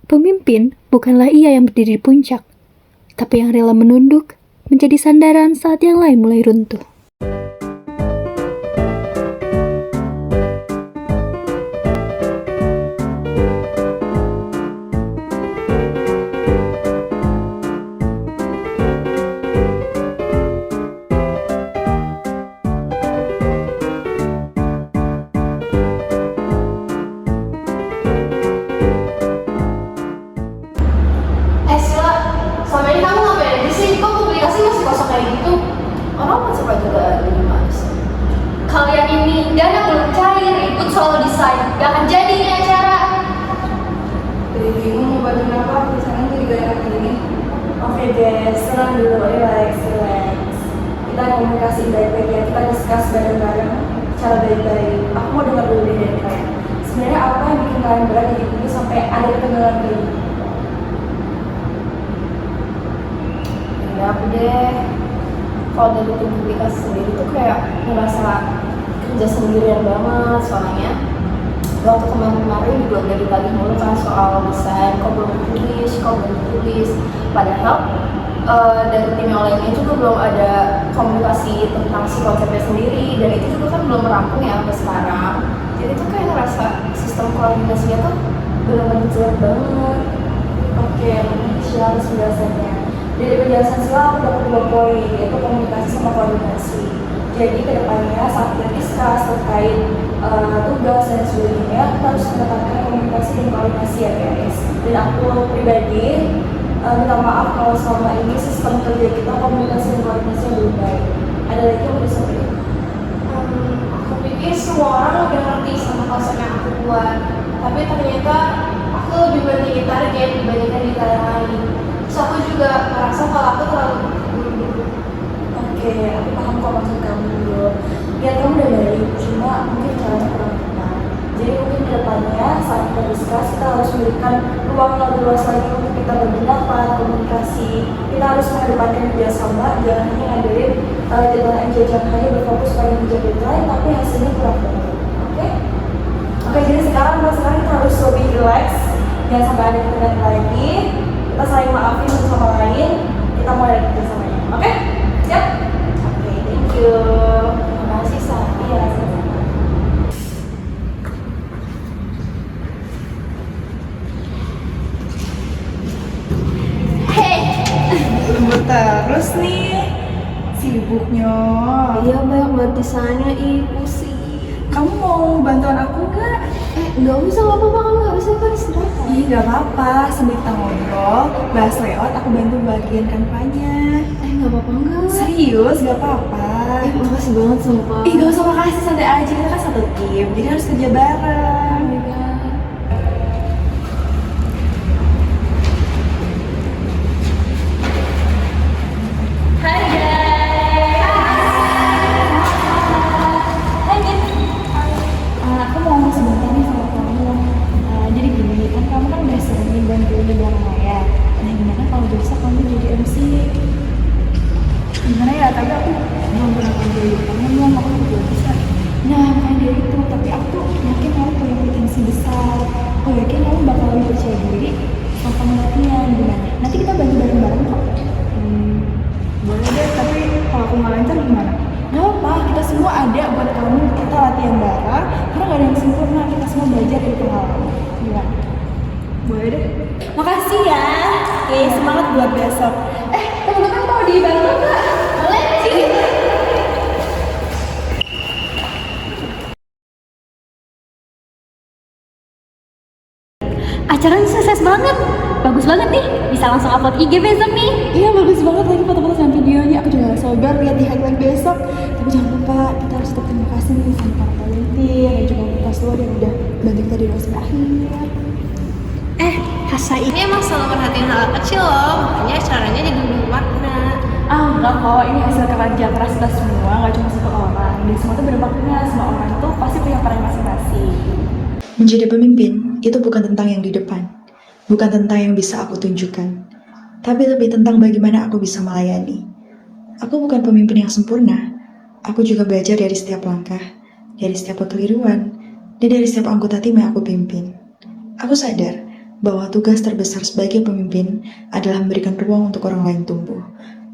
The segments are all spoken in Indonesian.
Pemimpin bukanlah ia yang berdiri di puncak, tapi yang rela menunduk, menjadi sandaran saat yang lain mulai runtuh. Sila, selama ini kamu ngapain aja sih? Kok publikasi masih kosong kayak gitu? Orang kan suka juga ada di mana sih? Kalian ini dana belum cair, ikut solo desain, gak akan jadi ini acara. Jadi bingung mau bantuin apa, tulisannya jadi gak enak gini. Oke guys, tenang dulu, relax. Kita komunikasi baik-baik ya, kita discuss bareng-bareng cara baik-baik. Aku mau dengar dulu deh dari kalian. Sebenarnya apa yang bikin kalian berat jadi gini sampai ada ketegangan kayak gini? Ya aku deh, kalau dari tim publikasi sendiri tuh kayak ngerasa kerja sendirian banget soalnya. Waktu kemarin-kemarin juga udah ditagih mulu kan soal desain, kok belum tulis. Padahal dari tim yang lainnya juga belum ada komunikasi tentang si konsepnya sendiri, dan itu juga kan belum rampung ya sampai sekarang. Jadi tuh kayak ngerasa sistem koordinasinya tuh benar-benar jelek banget. Oke, mungkin Sheila harus penjelasannya. Dari penjelasan Sheila aku dapat 2 poin, yaitu komunikasi sama koordinasi. Jadi kedepannya saat kita discuss terkait tugas dan sebagainya, kita harus mendapatkan komunikasi dan koordinasi ya guys. Dan aku pribadi minta maaf kalau selama ini sistem kerja kita komunikasi dan koordinasi belum baik. Ada lagi yang mau disampaikan? Aku pikir semua orang udah ngerti sama konsep yang aku buat, tapi ternyata aku lebih pentingin target dibandingkan di lain. Terus aku juga merasa kalau aku terlalu buru-buru. Oke, aku paham kok maksud kamu dulu. Ya kamu udah baik, cuma mungkin caranya kurang tepat. Jadi mungkin kedepannya saat kita discuss, kita harus memberikan ruang yang lebih luas lagi untuk kita berpendapat, komunikasi. Kita harus mengedepankan kerjasama, jangan hanya ngandelin jadwal jajan hanya berfokus pada mengejar deadline, tapi hasilnya kurang baik. Oke, jadi sekarang kita harus lebih relax, jangan sampai ada ketegangan lagi. Kita saling maafin satu sama lain, kita mulai kerjasamanya. Oke? Siap? Oke, thank you. Makasih Sa. Iya, sama-sama. Lembur terus nih sibuknya. Iya banyak banget desainnya, pusing. Kamu mau bantuan aku nggak? Nggak usah, nggak apa-apa, kamu harusnya kan istirahat. Ih, nggak apa-apa, sambil kita ngobrol, bahas layout, aku bantu bagian kampanye. Nggak apa-apa nggak? Serius, nggak apa-apa. Makasih banget sumpah. Ih, gak usah makasih, santai aja, kita kan satu tim, jadi harus kerja bareng. Hai guys. Hai Min. Aku mau ngomong sebentar nih sama kamu. Jadi gini, kan kamu kan udah sering nih bantuin di belakang layar. Nah, gimana kalau besok kamu jadi MC? Gimana ya, tapi aku belum pernah jadi kamu belum, aku juga bisa. Nah, bukan dia itu, tapi aku tuh yakin kamu punya potensi besar. Aku yakin kamu bakal lebih percaya diri kalau kamu latihan. Gimana? Nanti kita bantu bareng-bareng kok. Boleh deh, tapi kalau aku nggak lancar gimana? Gak apa, kita semua ada buat kamu. Kita latihan bareng, karena gak ada yang sempurna. Kita semua belajar dari pengalaman. Gimana? Boleh deh. Makasih ya. Oke, semangat buat besok. Teman-teman mau dibantu nggak? Boleh sih. Acaranya sukses banget, bagus banget nih, bisa langsung upload IG besok nih. Iya, bagus banget lagi foto-foto dan videonya. Aku juga gak sabar lihat di highlight besok. Tapi jangan lupa, kita harus tetap terima kasih nih sama para volunteer dan juga kita semua yang udah bantu kita di sampai akhir. Hasa Ini emang selalu perhatiin hal kecil loh, makanya acaranya jadi bermakna. Enggak kok, ini hasil kerja keras kita semua, gak cuma satu orang. Dan semua itu bermakna, semua orang tuh pasti punya peran masing-masing. Menjadi pemimpin itu bukan tentang yang di depan, bukan tentang yang bisa aku tunjukkan, tapi lebih tentang bagaimana aku bisa melayani. Aku bukan pemimpin yang sempurna, aku juga belajar dari setiap langkah, dari setiap kekeliruan, dan dari setiap anggota tim yang aku pimpin. Aku sadar bahwa tugas terbesar sebagai pemimpin adalah memberikan ruang untuk orang lain tumbuh,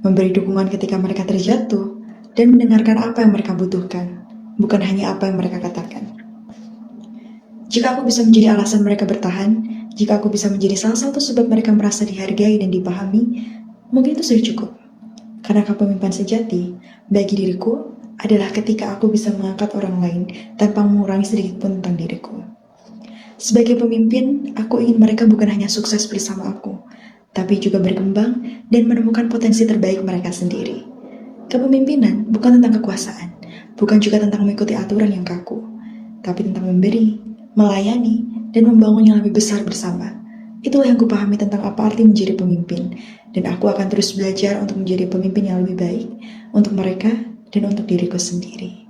memberi dukungan ketika mereka terjatuh, dan mendengarkan apa yang mereka butuhkan, bukan hanya apa yang mereka katakan. Jika aku bisa menjadi alasan mereka bertahan, jika aku bisa menjadi salah satu sebab mereka merasa dihargai dan dipahami, mungkin itu sudah cukup. Karena kepemimpinan sejati bagi diriku adalah ketika aku bisa mengangkat orang lain tanpa mengurangi sedikit pun tentang diriku. Sebagai pemimpin, aku ingin mereka bukan hanya sukses bersama aku, tapi juga berkembang dan menemukan potensi terbaik mereka sendiri. Kepemimpinan bukan tentang kekuasaan, bukan juga tentang mengikuti aturan yang kaku, tapi tentang memberi, melayani, dan membangun yang lebih besar bersama. Itulah yang kupahami tentang apa arti menjadi pemimpin, dan aku akan terus belajar untuk menjadi pemimpin yang lebih baik untuk mereka dan untuk diriku sendiri.